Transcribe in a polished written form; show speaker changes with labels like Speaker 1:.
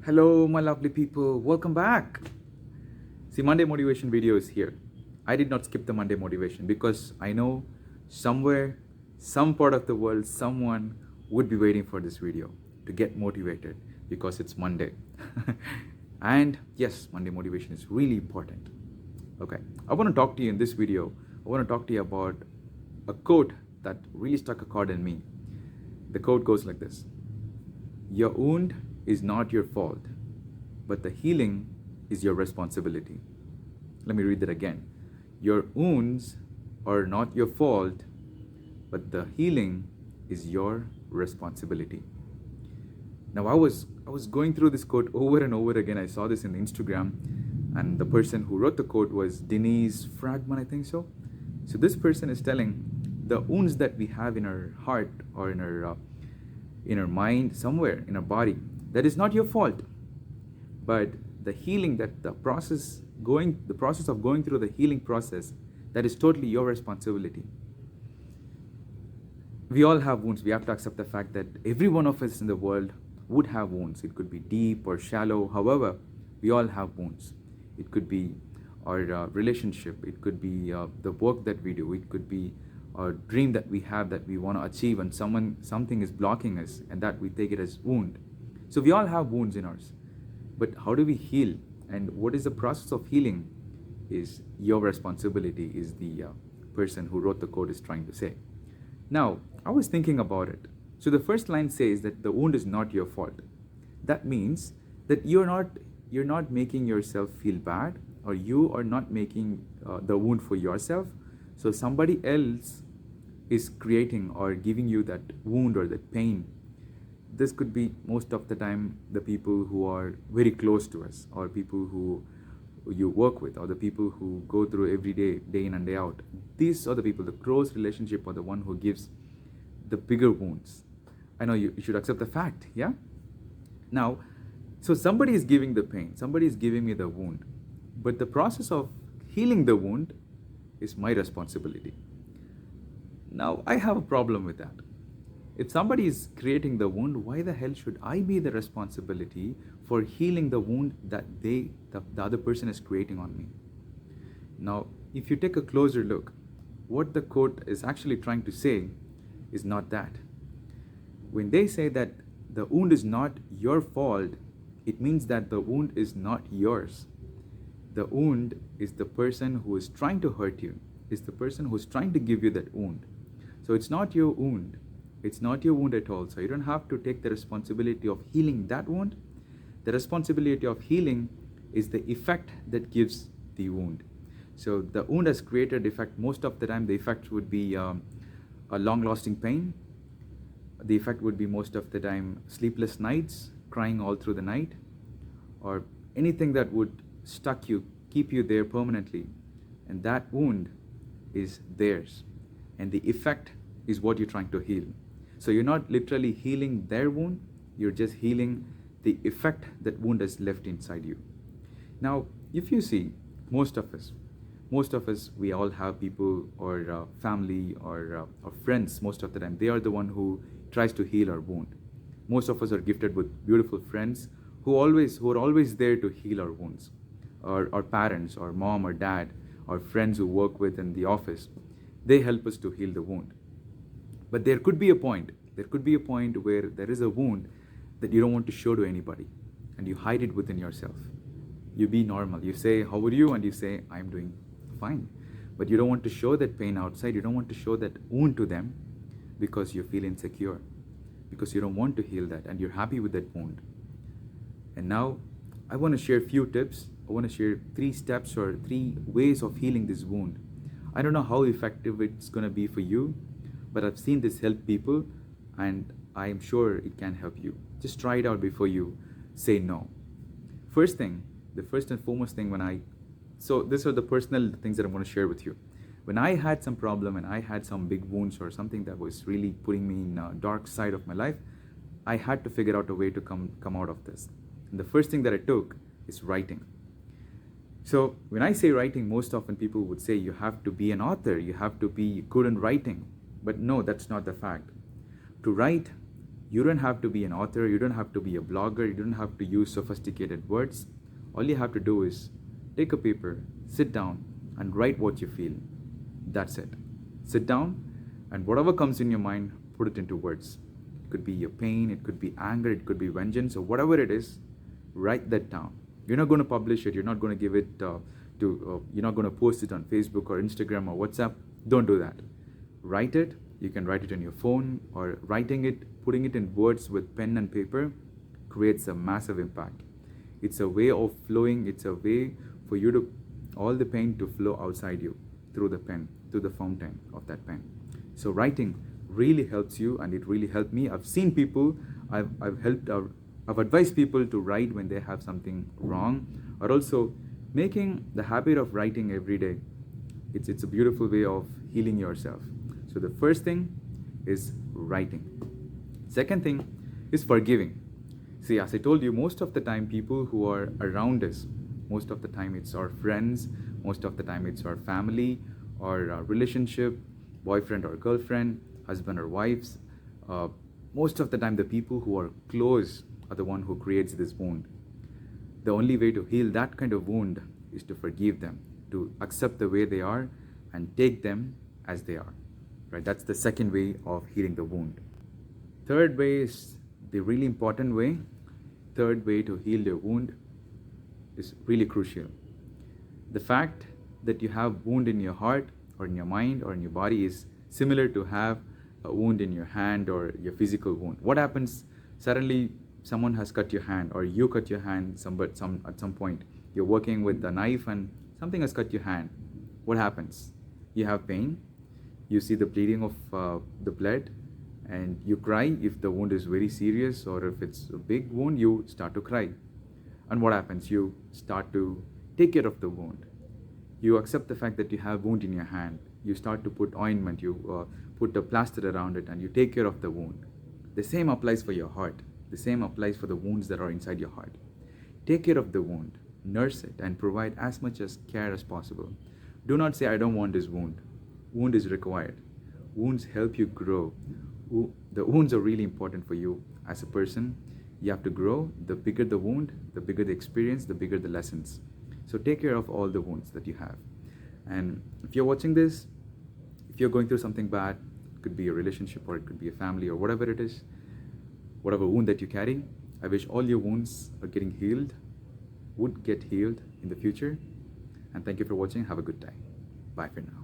Speaker 1: Hello, my lovely people. Welcome back. See, Monday motivation video is here. I did not skip the Monday motivation because I know somewhere, some part of the world, someone would be waiting for this video to get motivated because it's Monday. And yes, Monday motivation is really important. Okay, I want to talk to you in this video. I want to talk to you about a quote that really struck a chord in me. The quote goes like this: Your wound is not your fault, but the healing is your responsibility. Let me read that again. Your wounds are not your fault, but the healing is your responsibility. Now I was going through this quote over and over again. I saw this in Instagram, and the person who wrote the quote was Denise Fragman, I think so. So this person is telling the wounds that we have in our heart or in our mind, somewhere in our body, that is not your fault, but the healing, that the process of going through the healing process, that is totally your responsibility. We all have wounds. We have to accept the fact that every one of us in the world would have wounds. It could be deep or shallow. However, we all have wounds. It could be our relationship. It could be the work that we do. It could be a dream that we have that we want to achieve, and something is blocking us, and that we take it as wound. So we all have wounds in ours. But how do we heal? And what is the process of healing is your responsibility, is the person who wrote the quote is trying to say. Now, I was thinking about it. So the first line says that the wound is not your fault. That means that you're not making yourself feel bad, or you are not making the wound for yourself. So somebody else is creating or giving you that wound or that pain. This could be most of the time the people who are very close to us, or people who you work with, or the people who go through every day, day in and day out. These are the people, the close relationship, or the one who gives the bigger wounds. I know you should accept the fact, yeah? Now, so somebody is giving the pain, somebody is giving me the wound, but the process of healing the wound is my responsibility. Now, I have a problem with that. If somebody is creating the wound, why the hell should I be the responsibility for healing the wound that the other person is creating on me? Now, if you take a closer look, what the quote is actually trying to say is not that. When they say that the wound is not your fault, it means that the wound is not yours. The wound is the person who is trying to hurt you, is the person who is trying to give you that wound. So it's not your wound. It's not your wound at all. So you don't have to take the responsibility of healing that wound. The responsibility of healing is the effect that gives the wound. So the wound has created effect. Most of the time, the effect would be a long-lasting pain. The effect would be most of the time sleepless nights, crying all through the night, or anything that would keep you there permanently. And that wound is theirs. And the effect is what you're trying to heal. So you're not literally healing their wound, you're just healing the effect that wound has left inside you. Now, if you see, most of us, we all have people or family or friends. Most of the time, they are the one who tries to heal our wound. Most of us are gifted with beautiful friends who are always there to heal our wounds. Our parents, or mom or dad, or friends who work with in the office, they help us to heal the wound. But there could be a point where there is a wound that you don't want to show to anybody, and you hide it within yourself. You be normal. You say, how are you? And you say, I'm doing fine. But you don't want to show that pain outside. You don't want to show that wound to them because you feel insecure, because you don't want to heal that, and you're happy with that wound. And now I want to share a few tips. I want to share 3 steps or 3 ways of healing this wound. I don't know how effective it's going to be for you, but I've seen this help people, and I am sure it can help you. Just try it out before you say no. The first and foremost thing so these are the personal things that I want to share with you. When I had some problem and I had some big wounds or something that was really putting me in a dark side of my life, I had to figure out a way to come out of this. And the first thing that I took is writing. So when I say writing, most often people would say you have to be an author, you have to be good in writing. But no, that's not the fact. To write, You don't have to be an author, you don't have to be a blogger, you don't have to use sophisticated words. All you have to do is take a paper, sit down, and write what you feel. That's it. Sit down, and whatever comes in your mind, put it into words. It could be your pain, it could be anger, it could be vengeance, or whatever it is, write that down. You're not going to publish it, you're not going to give it you're not going to post it on Facebook or Instagram or WhatsApp. Don't do that. Write it. You can write it on your phone, or writing it, putting it in words with pen and paper creates a massive impact. It's a way of flowing, it's a way for you to, all the pain to flow outside you through the pen, through the fountain of that pen. So writing really helps you, and it really helped me. I've seen people, I've advised people to write when they have something wrong, or also making the habit of writing every day. It's a beautiful way of healing yourself. So the first thing is writing. Second thing is forgiving. See, as I told you, most of the time people who are around us, most of the time it's our friends, most of the time it's our family or our relationship, boyfriend or girlfriend, husband or wives. Most of the time the people who are close are the one who creates this wound. The only way to heal that kind of wound is to forgive them, to accept the way they are and take them as they are. Right? That's the second way of healing the wound. Third way is the really important way. Third way to heal your wound is really crucial. The fact that you have wound in your heart or in your mind or in your body is similar to have a wound in your hand or your physical wound. What happens suddenly someone has cut your hand, or you cut your hand at some point. You're working with a knife and something has cut your hand. What happens? You have pain, you see the bleeding of the blood, and you cry. If the wound is very serious or if it's a big wound, you start to cry. And what happens? You start to take care of the wound. You accept the fact that you have wound in your hand. You start to put ointment, you put a plaster around it, and you take care of the wound. The same applies for your heart. The same applies for the wounds that are inside your heart. Take care of the wound, nurse it, and provide as much as care as possible. Do not say, I don't want this wound. Wound is required. Wounds help you grow. The wounds are really important for you as a person. You have to grow. The bigger the wound, the bigger the experience, the bigger the lessons. So take care of all the wounds that you have. And if you're watching this, if you're going through something bad, it could be a relationship or it could be a family or whatever it is, whatever wound that you carry, I wish all your wounds are getting healed, would get healed in the future. And thank you for watching. Have a good day. Bye for now.